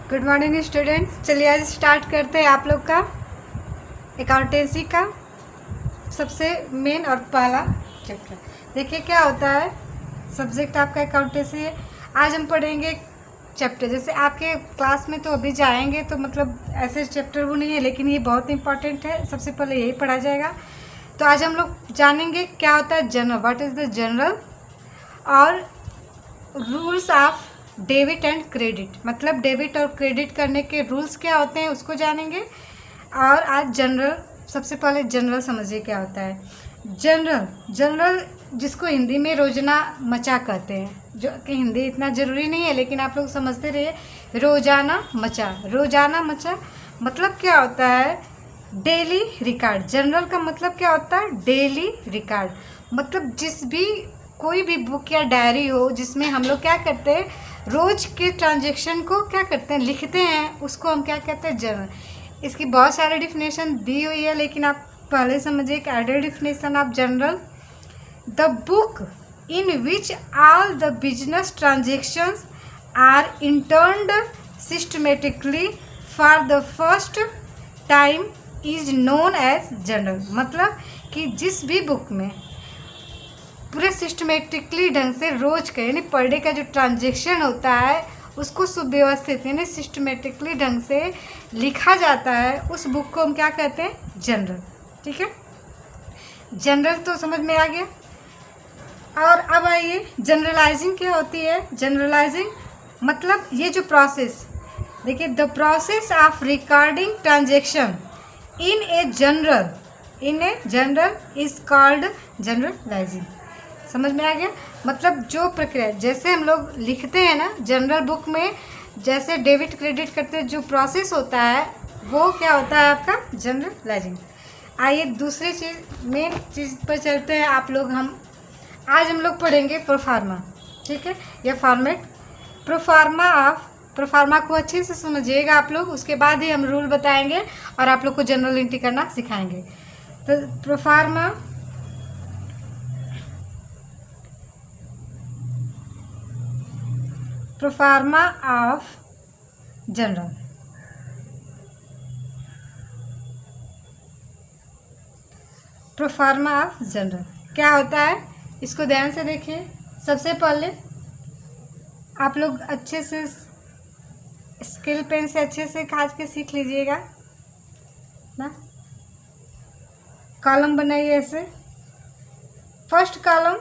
Good morning students. चलिए आज start करते हैं आप लोग का अकाउंटेंसी का सबसे मेन और पहला चैप्टर। देखिए क्या होता है, सब्जेक्ट आपका अकाउंटेंसी है। आज हम पढ़ेंगे चैप्टर, जैसे आपके क्लास में तो अभी जाएंगे तो मतलब ऐसे चैप्टर वो नहीं है, लेकिन ये बहुत इंपॉर्टेंट है। सबसे पहले यही पढ़ा जाएगा। तो आज हम लोग जानेंगे क्या होता है journal, what is the journal, और rules of debit and credit, मतलब डेबिट और क्रेडिट करने के रूल्स क्या होते हैं उसको जानेंगे। और आज जनरल, सबसे पहले जनरल समझिए क्या होता है। जनरल जिसको हिंदी में रोजना मचा कहते हैं, जो कि हिंदी इतना ज़रूरी नहीं है लेकिन आप लोग समझते रहिए। रोजाना मचा मतलब क्या होता है, डेली रिकॉर्ड। जनरल का मतलब क्या होता है, डेली रिकॉर्ड। मतलब कोई भी बुक या डायरी हो जिसमें हम लोग क्या करते हैं, रोज के ट्रांजैक्शन को क्या करते हैं, लिखते हैं, उसको हम क्या कहते हैं, जर्नल। इसकी बहुत सारे डिफिनेशन दी हुई है, लेकिन आप पहले समझिए एक ideal definition of journal: the book in which all the business transactions are entered systematically for the first time is known as journal. मतलब कि जिस भी बुक में पूरे सिस्टमेटिकली ढंग से रोज का यानी पर डे का जो ट्रांजेक्शन होता है उसको सुव्यवस्थित यानी सिस्टमेटिकली ढंग से लिखा जाता है, उस बुक को हम क्या कहते हैं, जनरल। ठीक है, जनरल तो समझ में आ गया। और अब आइए जनरलाइजिंग क्या होती है। जनरलाइजिंग मतलब ये जो प्रोसेस, देखिए, the process of recording transaction in a journal is called journalizing. समझ में आ गया। मतलब जो प्रक्रिया, जैसे हम लोग लिखते हैं ना जनरल बुक में, जैसे डेबिट क्रेडिट करते हैं, जो प्रोसेस होता है वो क्या होता है आपका, जनरलाइजिंग। आइए दूसरी मेन चीज़ पर चलते हैं। आज हम लोग पढ़ेंगे प्रोफार्मा। ठीक है, यह फॉर्मेट प्रोफार्मा को अच्छे से समझिएगा आप लोग, उसके बाद ही हम रूल बताएंगे और आप लोग को जनरल एंट्री करना सिखाएंगे। तो proforma of general. Proforma of general क्या होता है, इसको ध्यान से देखिए। सबसे पहले आप लोग अच्छे से स्केल पेन से अच्छे से काट के सीख लीजिएगा ना। कॉलम बनाइए ऐसे। फर्स्ट कॉलम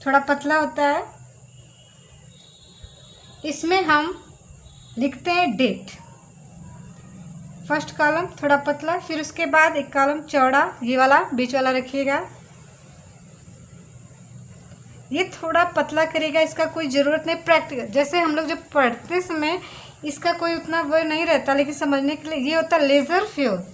थोड़ा पतला होता है, इसमें हम लिखते हैं डेट। फर्स्ट कॉलम थोड़ा पतला, फिर उसके बाद एक कॉलम चौड़ा, ये वाला बीच वाला रखिएगा। ये थोड़ा पतला करेगा, इसका कोई ज़रूरत नहीं। प्रैक्टिकल जैसे हम लोग जब पढ़ते समय इसका कोई उतना वो नहीं रहता, लेकिन समझने के लिए ये होता है लेजर फ्योर,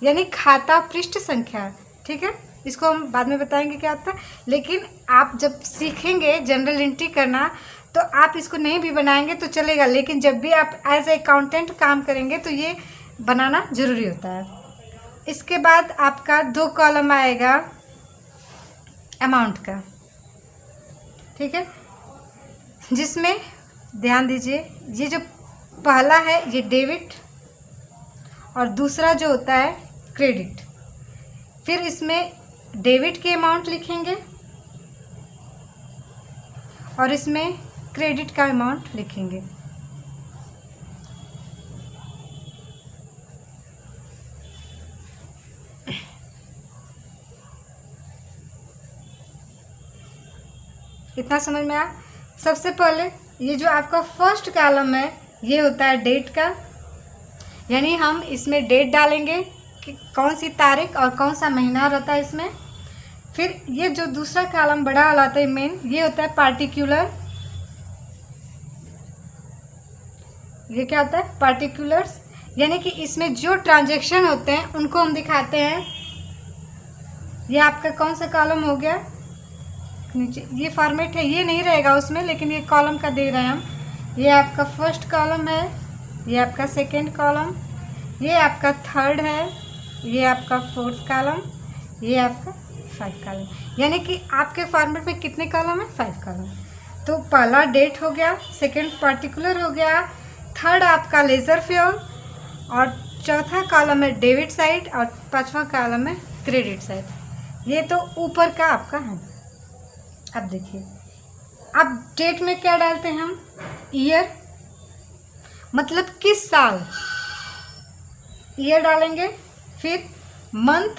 यानी खाता पृष्ठ संख्या। ठीक है, इसको हम बाद में बताएंगे क्या होता है। लेकिन आप जब सीखेंगे जनरल एंट्री करना तो आप इसको नहीं भी बनाएंगे तो चलेगा, लेकिन जब भी आप एज ए अकाउंटेंट काम करेंगे तो ये बनाना ज़रूरी होता है। इसके बाद आपका 2 कॉलम आएगा अमाउंट का। ठीक है, जिसमें ध्यान दीजिए, ये जो पहला है ये डेबिट और दूसरा जो होता है क्रेडिट। फिर इसमें डेबिट के अमाउंट लिखेंगे और इसमें क्रेडिट का अमाउंट लिखेंगे। इतना समझ में आया। सबसे पहले ये जो आपका फर्स्ट कॉलम है ये होता है डेट का, यानी हम इसमें डेट डालेंगे कि कौन सी तारीख और कौन सा महीना रहता है इसमें। फिर ये जो दूसरा कॉलम बड़ा वाला आता है मेन, ये होता है पार्टिकुलर। ये क्या होता है, पार्टिकुलर्स, यानी कि इसमें जो ट्रांजैक्शन होते हैं उनको हम दिखाते हैं। ये आपका कौन सा कॉलम हो गया, नीचे ये फॉर्मेट है, ये नहीं रहेगा उसमें, लेकिन ये कॉलम का दे रहे हैं हम। ये आपका फर्स्ट कॉलम है, ये आपका सेकंड कॉलम, ये आपका थर्ड है, ये आपका फोर्थ कॉलम, ये आपका 5 कॉलम। यानी कि आपके फॉर्मेट में कितने कॉलम है, 5 कॉलम। तो पहला डेट हो गया, सेकंड पार्टिकुलर हो गया, थर्ड आपका लेजर फ्यूल, और चौथा कॉलम है डेबिट साइड, और पांचवा कॉलम है क्रेडिट साइड। ये तो ऊपर का आपका है। अब देखिए, अब डेट में क्या डालते हैं हम? ईयर, मतलब किस साल, ईयर डालेंगे। फिर मंथ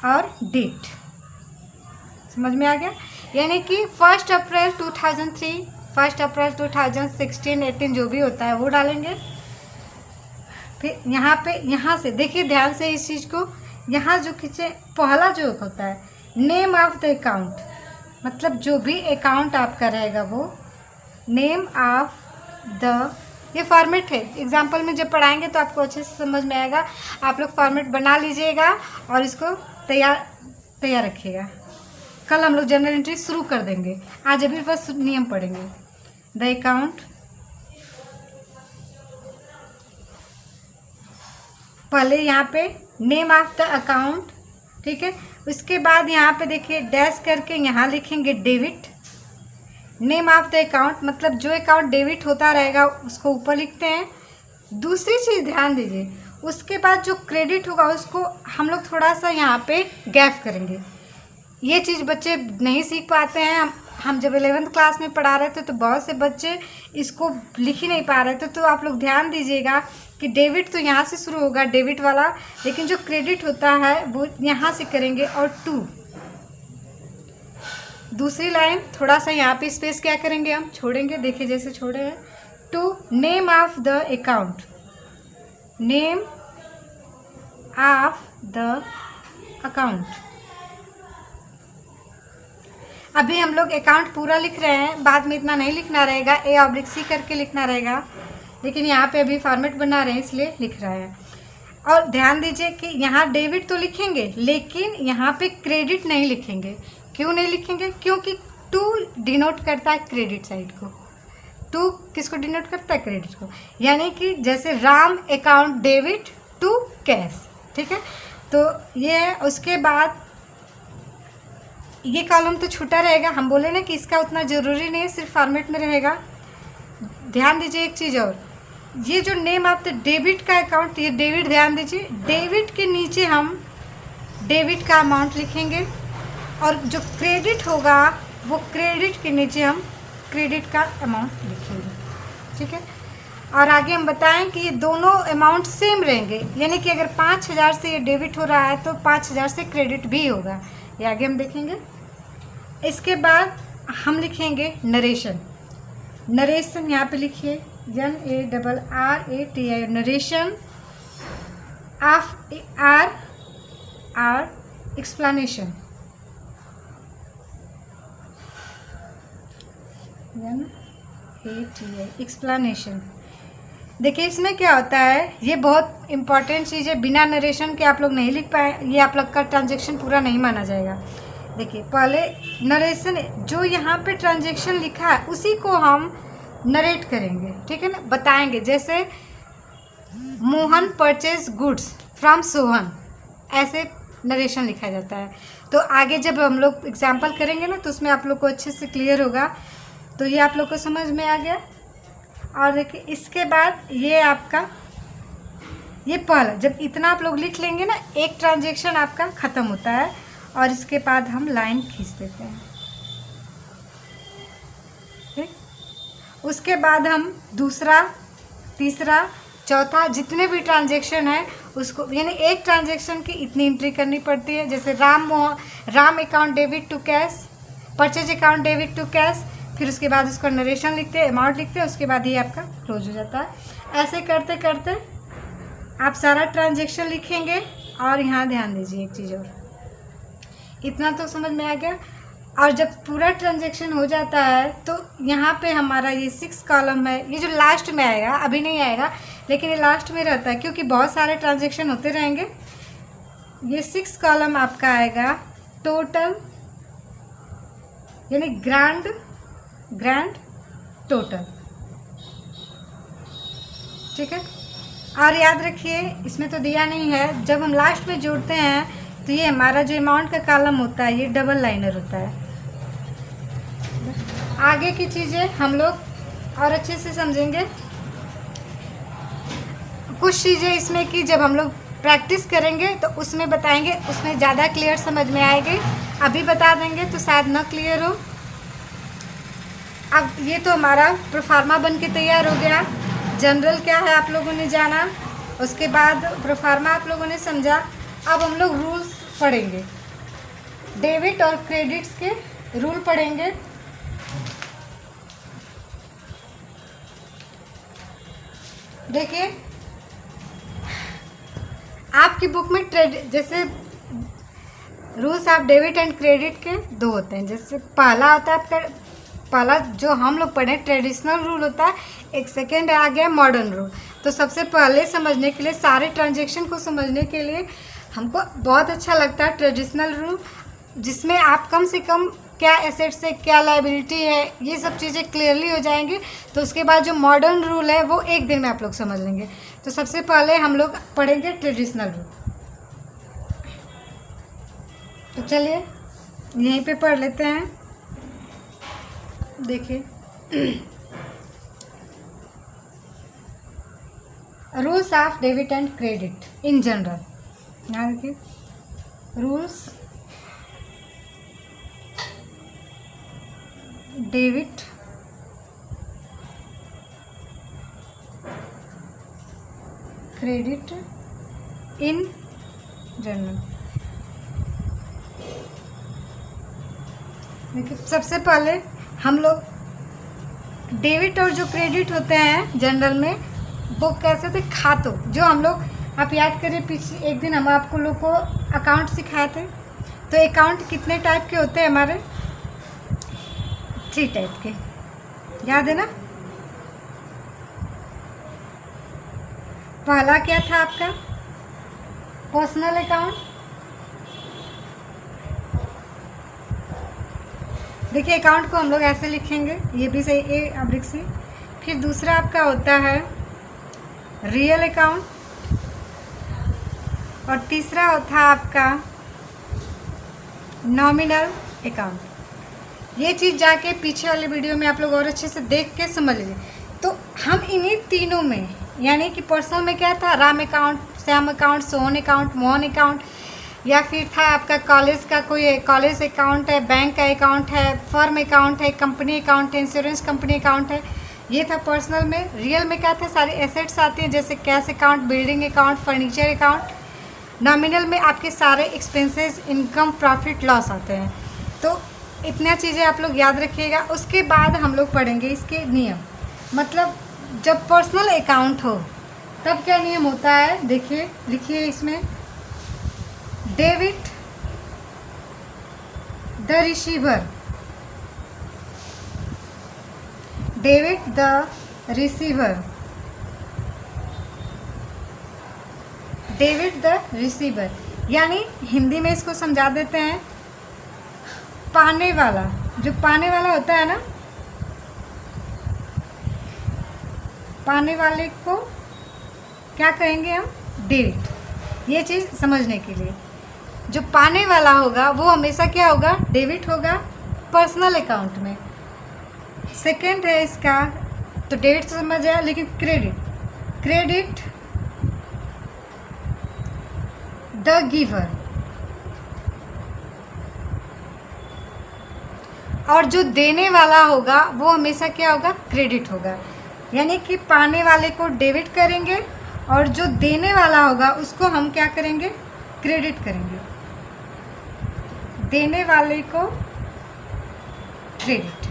और डेट। समझ में आ गया? यानी कि 1 अप्रैल 2003, 1 अप्रैल 2016, 18 जो भी होता है वो डालेंगे। फिर यहाँ पे, यहाँ से देखिए ध्यान से इस चीज़ को, यहाँ जो खींचे पहला जो होता है नेम ऑफ द अकाउंट, मतलब जो भी अकाउंट आपका रहेगा वो नेम ऑफ द, ये फॉर्मेट है। एग्जाम्पल में जब पढ़ाएंगे तो आपको अच्छे से समझ में आएगा। आप लोग फॉर्मेट बना लीजिएगा और इसको तैयार रखिएगा। कल हम लोग जनरल एंट्री शुरू कर देंगे, आज अभी बस नियम पढ़ेंगे। द अकाउंट, पहले यहाँ पे नेम ऑफ द अकाउंट, ठीक है। उसके बाद यहाँ पे देखिए डैश करके यहाँ लिखेंगे debit. Name of the account मतलब जो अकाउंट डेबिट होता रहेगा उसको ऊपर लिखते हैं। दूसरी चीज़ ध्यान दीजिए, उसके बाद जो क्रेडिट होगा उसको हम लोग थोड़ा सा यहाँ पे गैप करेंगे। ये चीज़ बच्चे नहीं सीख पाते हैं। हम जब 11th क्लास में पढ़ा रहे थे तो बहुत से बच्चे इसको लिख ही नहीं पा रहे थे। तो आप लोग ध्यान दीजिएगा कि डेबिट तो यहाँ से शुरू होगा, डेबिट वाला, लेकिन जो क्रेडिट होता है वो यहाँ से करेंगे। और टू, दूसरी लाइन थोड़ा सा यहाँ पे स्पेस क्या करेंगे, हम छोड़ेंगे। देखिए जैसे छोड़े हैं। To, name of the account, name of the account. अभी हम लोग अकाउंट पूरा लिख रहे हैं, बाद में इतना नहीं लिखना रहेगा, A/C करके लिखना रहेगा, लेकिन यहाँ पे अभी फॉर्मेट बना रहे हैं इसलिए लिख रहे हैं। और ध्यान दीजिए कि यहाँ डेबिट तो लिखेंगे लेकिन यहाँ पे क्रेडिट नहीं लिखेंगे। क्यों नहीं लिखेंगे? क्योंकि टू डिनोट करता है क्रेडिट साइड को। टू किसको डिनोट करता है? क्रेडिट को। यानी कि जैसे Ram account debit to cash, ठीक है। तो ये है। उसके बाद ये कॉलम तो छूटा रहेगा, हम बोले ना कि इसका उतना ज़रूरी नहीं है, सिर्फ फॉर्मेट में रहेगा। ध्यान दीजिए एक चीज़ और, ये जो नेम ऑफ द डेबिट का अकाउंट, ये डेबिट, ध्यान दीजिए, डेबिट के नीचे हम डेबिट का अमाउंट लिखेंगे और जो क्रेडिट होगा वो क्रेडिट के नीचे हम क्रेडिट का अमाउंट लिखेंगे, ठीक है। और आगे हम बताएं कि ये दोनों अमाउंट सेम रहेंगे, यानी कि अगर 5000 से ये डेबिट हो रहा है तो 5000 से क्रेडिट भी होगा, ये आगे हम देखेंगे। इसके बाद हम लिखेंगे नरेशन। नरेशन यहाँ पे लिखिए NARRATI, narration of or explanation, NATI explanation. देखिए इसमें क्या होता है, ये बहुत इंपॉर्टेंट चीज़ है, बिना नरेशन के आप लोग नहीं लिख पाए, ये आप लोग का ट्रांजेक्शन पूरा नहीं माना जाएगा। देखिए पहले नरेशन, जो यहाँ पे ट्रांजेक्शन लिखा है उसी को हम नरेट करेंगे, ठीक है ना, बताएंगे। जैसे Mohan purchase goods from Sohan, ऐसे नरेशन लिखा जाता है। तो आगे जब हम लोग एग्जाम्पल करेंगे ना तो उसमें आप लोग को अच्छे से क्लियर होगा। तो ये आप लोग को समझ में आ गया। और देखिए इसके बाद ये आपका, ये पहला, जब इतना आप लोग लिख लेंगे ना, एक ट्रांजेक्शन आपका ख़त्म होता है। और इसके बाद हम लाइन खींच देते हैं, ठीक। उसके बाद हम दूसरा, तीसरा, चौथा, जितने भी ट्रांजेक्शन है उसको, यानी एक ट्रांजेक्शन की इतनी एंट्री करनी पड़ती है। जैसे Ram account debit to cash, purchase account debit to cash, फिर उसके बाद उसका नरेशन लिखते हैं, अमाउंट लिखते हैं, उसके बाद ये आपका क्लोज हो जाता है। ऐसे करते करते आप सारा ट्रांजेक्शन लिखेंगे। और यहाँ ध्यान दीजिए एक चीज़ और, इतना तो समझ में आ गया। और जब पूरा ट्रांजेक्शन हो जाता है तो यहाँ पे हमारा ये 6 कॉलम है, ये जो लास्ट में आएगा, अभी नहीं आएगा लेकिन ये लास्ट में रहता है क्योंकि बहुत सारे ट्रांजेक्शन होते रहेंगे। ये 6 कॉलम आपका आएगा टोटल, यानी ग्रैंड टोटल, ठीक है। और याद रखिए इसमें तो दिया नहीं है, जब हम लास्ट में जोड़ते हैं तो ये हमारा जो अमाउंट का कॉलम होता है ये डबल लाइनर होता है। आगे की चीज़ें हम लोग और अच्छे से समझेंगे। कुछ चीज़ें इसमें कि जब हम लोग प्रैक्टिस करेंगे तो उसमें बताएंगे, उसमें ज़्यादा क्लियर समझ में आएगी। अभी बता देंगे तो शायद ना क्लियर हो। अब ये तो हमारा प्रोफार्मा बन के तैयार हो गया। जनरल क्या है आप लोगों ने जाना, उसके बाद प्रोफार्मा आप लोगों ने समझा। अब हम लोग रूल्स पढ़ेंगे, डेबिट और क्रेडिट्स के रूल पढ़ेंगे। देखिए आपकी बुक में जैसे rules of debit and credit के दो होते हैं। जैसे पहला होता है आपका, पहला जो हम लोग पढ़े ट्रेडिशनल रूल होता है, एक सेकेंड आ गया मॉडर्न रूल। तो सबसे पहले समझने के लिए, सारे ट्रांजेक्शन को समझने के लिए हमको बहुत अच्छा लगता है ट्रेडिशनल रूल, जिसमें आप कम से कम क्या एसेट्स है, क्या लायबिलिटी है, ये सब चीज़ें क्लियरली हो जाएंगी। तो उसके बाद जो मॉडर्न रूल है वो एक दिन में आप लोग समझ लेंगे। तो सबसे पहले हम लोग पढ़ेंगे ट्रेडिशनल रूल। तो चलिए यहीं पे पढ़ लेते हैं। देखिए rules of debit and credit in general. यहाँ देखिए rules debit credit in general. देखिए सबसे पहले हम लोग डेबिट और जो क्रेडिट होते हैं जनरल में, वो कैसे थे, खातों। जो हम लोग, आप याद करिए पीछे एक दिन हम आपको लोग को अकाउंट सिखाए थे। तो अकाउंट कितने टाइप के होते हैं हमारे, 3 टाइप के, याद है ना। पहला क्या था आपका, पर्सनल अकाउंट। देखिए अकाउंट को हम लोग ऐसे लिखेंगे, ये भी सही, ए अब लिख सी। फिर दूसरा आपका होता है रियल अकाउंट, और तीसरा होता है आपका नॉमिनल अकाउंट। ये चीज़ जाके पीछे वाले वीडियो में आप लोग और अच्छे से देख के समझ लीजिए। तो हम इन्हीं तीनों में, यानी कि पर्सनल में क्या था, Ram account, Shyam account, Sohan account, Mohan account, या फिर था आपका कॉलेज का कोई कॉलेज अकाउंट है, बैंक का अकाउंट है, फर्म अकाउंट है, कंपनी अकाउंट है, इंश्योरेंस कंपनी अकाउंट है। ये था पर्सनल में। रियल में क्या था, सारे एसेट्स आते हैं, जैसे cash account, building account, furniture account. Nominal में आपके सारे एक्सपेंसेस, इनकम, प्रॉफिट, लॉस आते हैं। तो इतना चीज़ें आप लोग याद रखिएगा। उसके बाद हम लोग पढ़ेंगे इसके नियम। मतलब जब पर्सनल अकाउंट हो तब क्या नियम होता है, देखिए लिखिए इसमें, debit the receiver, debit the receiver, debit the receiver, यानी हिंदी में इसको समझा देते हैं, पाने वाला, जो पाने वाला होता है ना, पाने वाले को क्या कहेंगे हम, डेबिट। ये चीज़ समझने के लिए, जो पाने वाला होगा वो हमेशा क्या होगा, डेबिट होगा पर्सनल अकाउंट में। सेकंड है इसका, तो डेबिट तो समझ आया, लेकिन क्रेडिट, क्रेडिट द गिवर, और जो देने वाला होगा वो हमेशा क्या होगा, क्रेडिट होगा। यानी कि पाने वाले को डेबिट करेंगे और जो देने वाला होगा उसको हम क्या करेंगे, क्रेडिट करेंगे। देने वाले को क्रेडिट,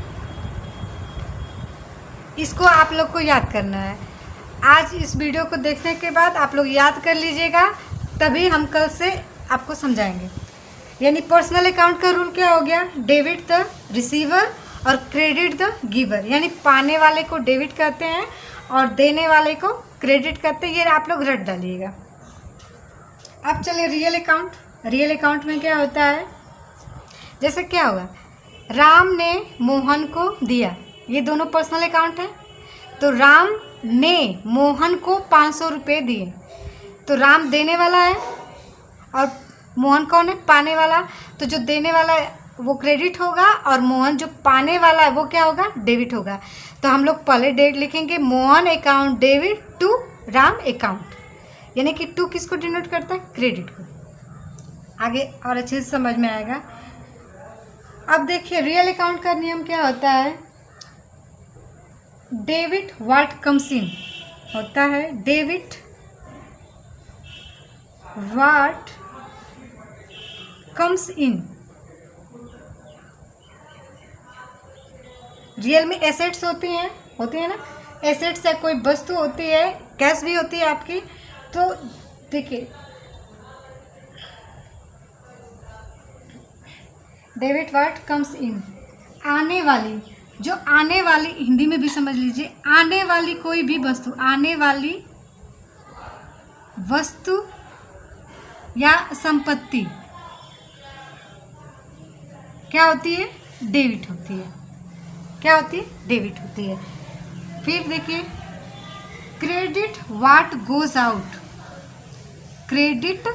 इसको आप लोग को याद करना है। आज इस वीडियो को देखने के बाद आप लोग याद कर लीजिएगा, तभी हम कल से आपको समझाएंगे। यानी पर्सनल अकाउंट का रूल क्या हो गया, डेबिट द रिसीवर और क्रेडिट द गिवर। यानी पाने वाले को डेबिट करते हैं और देने वाले को क्रेडिट करते हैं। ये आप लोग रट डालिएगा। अब चलिए रियल अकाउंट। रियल अकाउंट में क्या होता है, जैसे क्या होगा, राम ने मोहन को दिया, ये दोनों पर्सनल अकाउंट है। तो राम ने मोहन को 500 रुपये दिए, तो राम देने वाला है और मोहन कौन है, पाने वाला। तो जो देने वाला वो क्रेडिट होगा और मोहन जो पाने वाला है वो क्या होगा, डेबिट होगा। तो हम लोग पहले डेट लिखेंगे, Mohan account debit to Ram account, यानी कि टू किसको डिनोट करता है, क्रेडिट को। आगे और अच्छे से समझ में आएगा। अब देखिए रियल अकाउंट का नियम क्या होता है, डेबिट व्हाट कम्स इन होता है, debit what comes in. Real में एसेट्स होती हैं ना, एसेट्स है, कोई वस्तु होती है, कैश भी होती है आपकी। तो देखिए डेबिट व्हाट कम्स इन, आने वाली, जो आने वाली, हिंदी में भी समझ लीजिए, आने वाली कोई भी वस्तु, आने वाली वस्तु या संपत्ति क्या होती है, डेबिट होती है। क्या होती है, डेबिट होती है। फिर देखिए credit what goes out, credit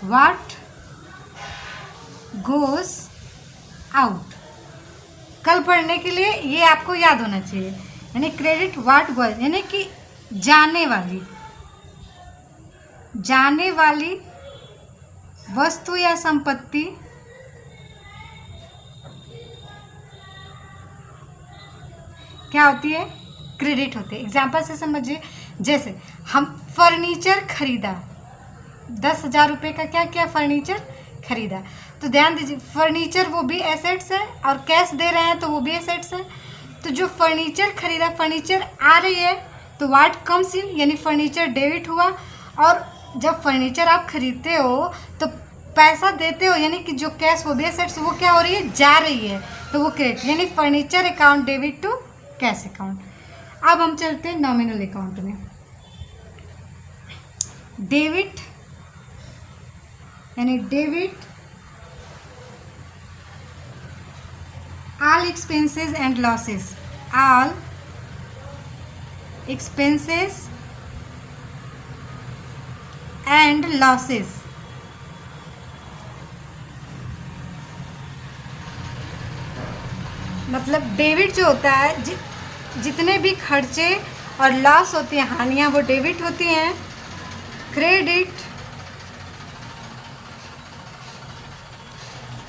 what goes out, कल पढ़ने के लिए ये आपको याद होना चाहिए। यानी क्रेडिट व्हाट गोज, यानी कि जाने वाली वस्तु या संपत्ति क्या होती है, क्रेडिट होती है। एग्जाम्पल से समझिए, जैसे हम फर्नीचर खरीदा, 10,000 रुपये का क्या क्या फर्नीचर खरीदा, तो ध्यान दीजिए फर्नीचर वो भी एसेट्स है और कैश दे रहे हैं तो वो भी एसेट्स है। तो जो फर्नीचर खरीदा, फर्नीचर आ रही है तो व्हाट कम्स इन, यानी फर्नीचर डेबिट हुआ। और जब फर्नीचर आप खरीदते हो तो पैसा देते हो, यानी कि जो कैश वो भी एसेट्स, वो क्या हो रही है, जा रही है, तो वो क्रेडिट, यानी furniture account debit to cash account. अब हम चलते हैं नॉमिनल अकाउंट में। डेबिट यानी debit all expenses and losses, all expenses and losses, मतलब डेबिट जो होता है, जितने भी खर्चे और लॉस होती हैं, हानियां, वो डेबिट होती हैं। Credit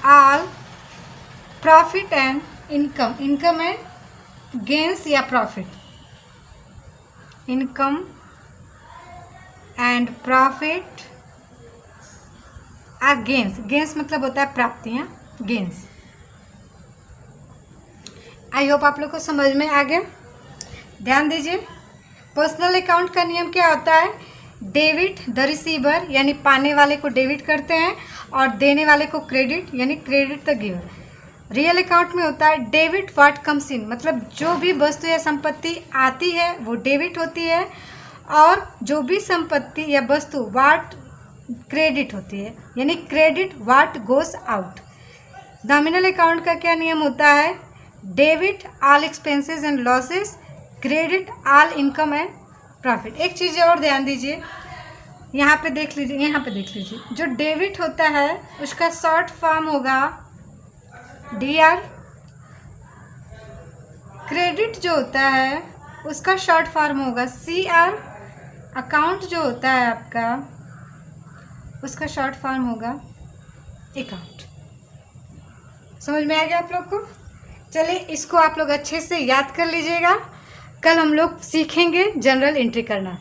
all profit and income, income and gains या प्रॉफिट, इनकम एंड प्रॉफिट आ गेंस, गेंस मतलब होता है प्राप्तियां, गेंस। आई होप आप लोग को समझ में आ गया। ध्यान दीजिए पर्सनल अकाउंट का नियम क्या होता है, डेबिट द रिसीवर, यानी पाने वाले को डेबिट करते हैं और देने वाले को क्रेडिट, यानी credit the giver. Real account में होता है डेबिट व्हाट कम्स इन, मतलब जो भी वस्तु या संपत्ति आती है वो डेबिट होती है, और जो भी संपत्ति या वस्तु व्हाट क्रेडिट होती है, यानी credit what goes out. Nominal account का क्या नियम होता है, debit all expenses and losses, credit all income and profit. एक चीज़ और ध्यान दीजिए, यहाँ पे देख लीजिए, जो डेबिट होता है उसका शॉर्ट फॉर्म होगा DR, क्रेडिट जो होता है उसका शॉर्ट फॉर्म होगा CR, अकाउंट जो होता है आपका उसका शॉर्ट फॉर्म होगा अकाउंट। समझ में आ गया आप लोग को? चलिए इसको आप लोग अच्छे से याद कर लीजिएगा, कल हम लोग सीखेंगे जनरल एंट्री करना।